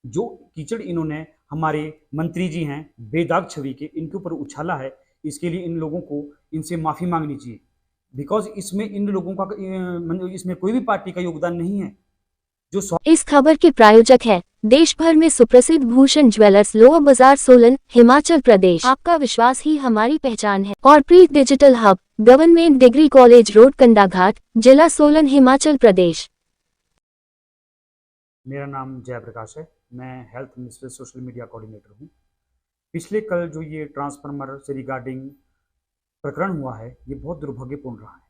जो कीचड़ इन्होंने हमारे मंत्री जी हैं बेदाग छवि के, इनके ऊपर उछाला है, इसके लिए इन लोगों को इनसे माफ़ी मांगनी चाहिए। बिकॉज इसमें इन लोगों का मतलब इसमें कोई भी पार्टी का योगदान नहीं है। जो इस खबर के प्रायोजक हैं देश भर में सुप्रसिद्ध भूषण ज्वेलर्स, लोअर बाजार, सोलन, हिमाचल प्रदेश। आपका विश्वास ही हमारी पहचान है। और Preet digital hub, government degree college road, Kandaghat, जिला सोलन, हिमाचल प्रदेश। मेरा नाम जयप्रकाश है। मैं health minister social media coordinator हूँ। पिछले कल जो ये ट्रांसफार्मर से रिगार्डिंग प्रकरण हुआ है, ये बहुत दुर्भाग्यपूर्ण रहा है।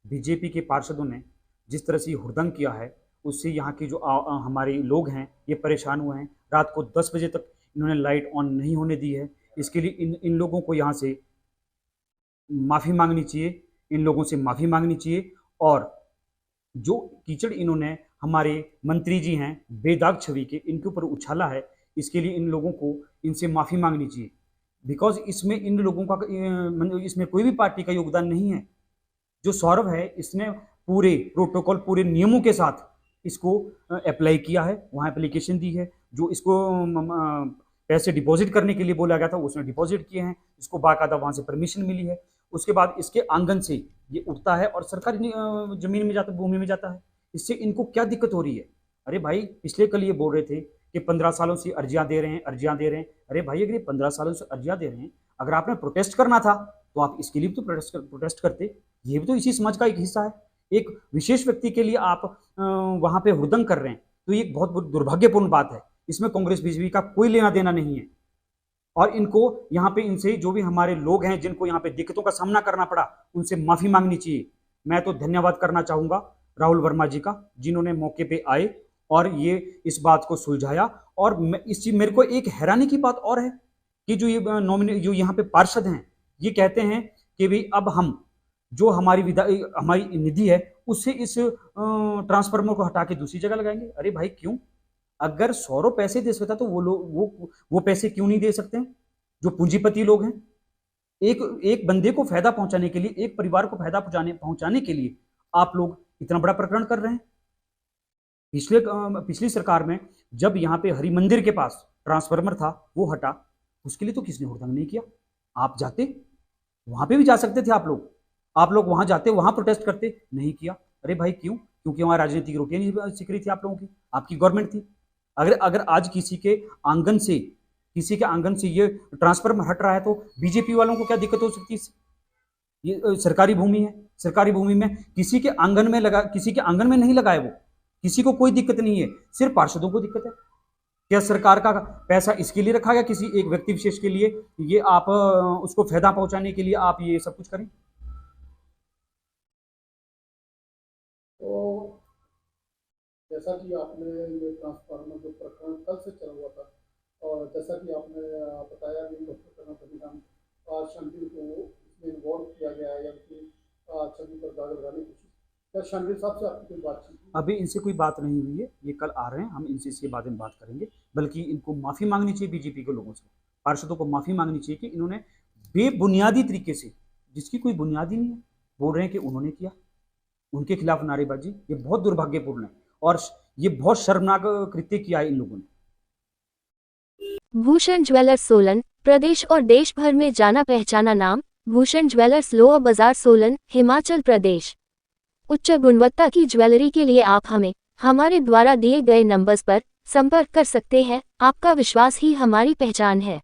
बीजेपी के पार्षदों ने जिस तरह से हुड़दंग किया है, उससे यहाँ के जो हमारे लोग हैं ये परेशान हुए हैं। रात को 10 बजे तक इन्होंने लाइट ऑन नहीं होने दी है। इसके लिए इन लोगों को यहाँ से माफ़ी मांगनी चाहिए, इन लोगों से माफ़ी मांगनी चाहिए। और जो कीचड़ इन्होंने हमारे मंत्री जी हैं बेदाग छवि के, इनके ऊपर उछाला है, इसके लिए इन लोगों को इनसे माफ़ी मांगनी चाहिए। बिकॉज इसमें इन लोगों का मतलब इसमें कोई भी पार्टी का योगदान नहीं है। जो सौरभ है, इसने पूरे प्रोटोकॉल, पूरे नियमों के साथ इसको अप्लाई किया है, वहाँ एप्लीकेशन दी है। जो इसको पैसे डिपॉजिट करने के लिए बोला गया था, उसने डिपॉजिट किए हैं। इसको बाकायदा वहाँ से परमिशन मिली है। उसके बाद इसके आंगन से ये उठता है और सरकारी जमीन में जाता है, भूमि में जाता है। इससे इनको क्या दिक्कत हो रही है? अरे भाई, पिछले कल ये बोल रहे थे कि 15 सालों से अर्जियां दे रहे हैं, अर्जियां दे रहे हैं। अरे भाई, अगर ये 15 सालों से अर्जियां दे रहे हैं, अगर आपने प्रोटेस्ट करना था तो आप इसके लिए भी तो प्रोटेस्ट करते। ये भी तो इसी समाज का एक हिस्सा है। एक विशेष व्यक्ति के लिए आप वहां पे हुड़दंग कर रहे हैं, तो ये एक बहुत दुर्भाग्यपूर्ण बात है। इसमें कांग्रेस बीजेपी का कोई लेना देना नहीं है। और इनको यहाँ पे, इनसे जो भी हमारे लोग हैं जिनको यहाँ पे दिक्कतों का सामना करना पड़ा, उनसे माफी मांगनी चाहिए। मैं तो धन्यवाद करना चाहूंगा राहुल वर्मा जी का, जिन्होंने मौके पे आए और ये इस बात को सुलझाया। और इस चीज, मेरे को एक हैरानी की बात और है कि जो ये जो यहाँ पे पार्षद हैं, ये कहते हैं कि भाई अब हम जो हमारी निधि है उससे इस ट्रांसफार्मर को हटा के दूसरी जगह लगाएंगे। अरे भाई, क्यों? अगर 100 पैसे दे सकता तो वो लोग वो पैसे क्यों नहीं दे सकते हैं? जो पूंजीपति लोग हैं, एक एक बंदे को फायदा पहुंचाने के लिए, एक परिवार को फायदा पहुंचाने के लिए आप लोग इतना बड़ा प्रकरण कर रहे हैं। पिछली सरकार में जब यहाँ पे हरि मंदिर के पास ट्रांसफार्मर था, वो हटा, उसके लिए तो किसने हुड़दंग नहीं किया? आप जाते, वहां पे भी जा सकते थे। आप लोग वहां जाते, वहां प्रोटेस्ट करते, नहीं किया। अरे भाई, क्यों? क्योंकि वहां राजनीतिक रोटियां नहीं सिक रही थी आप लोगों की, आपकी गवर्नमेंट थी। अगर आज किसी के आंगन से ये ट्रांसफार्मर हट रहा है तो बीजेपी वालों को क्या दिक्कत हो सकती है? ये सरकारी भूमि है, सरकारी भूमि में किसी के आंगन में नहीं लगाए, वो किसी को कोई दिक्कत नहीं है, सिर्फ पार्षदों को दिक्कत है। क्या सरकार का पैसा इसके लिए रखा गया किसी एक व्यक्ति विशेष के लिए, ये आप उसको फायदा पहुंचाने के लिए आप ये सब कुछ करें? तो जैसा कि आपने ये ट्रांसफार्मर जो प्रकरण कल से चल हुआ था, और जैसा कि आपने बताया कि डॉक्टर करण शांति को इसमें इन्वॉल्व किया गया है या उनकी छवि पर दाग लगाने की कोशिश, क्या शांति साहब से आपकी कोई बातचीत? अभी इनसे कोई बात नहीं हुई है, ये कल आ रहे हैं, हम इनसे इसके बारे में बात करेंगे। बल्कि इनको माफ़ी मांगनी चाहिए, बीजेपी के लोगों से, पार्षदों को माफ़ी मांगनी चाहिए कि इन्होंने बेबुनियादी तरीके से, जिसकी कोई बुनियादी नहीं है, बोल रहे हैं कि उन्होंने किया, उनके खिलाफ नारेबाजी, ये बहुत दुर्भाग्यपूर्ण है। और ये बहुत शर्मनाक कृत्य किया है इन लोगों ने। भूषण ज्वेलर्स, सोलन, प्रदेश और देश भर में जाना पहचाना नाम, भूषण ज्वेलर्स, लोअर बाजार, सोलन, हिमाचल प्रदेश। उच्च गुणवत्ता की ज्वेलरी के लिए आप हमारे द्वारा दिए गए नंबर्स पर संपर्क कर सकते हैं। आपका विश्वास ही हमारी पहचान है।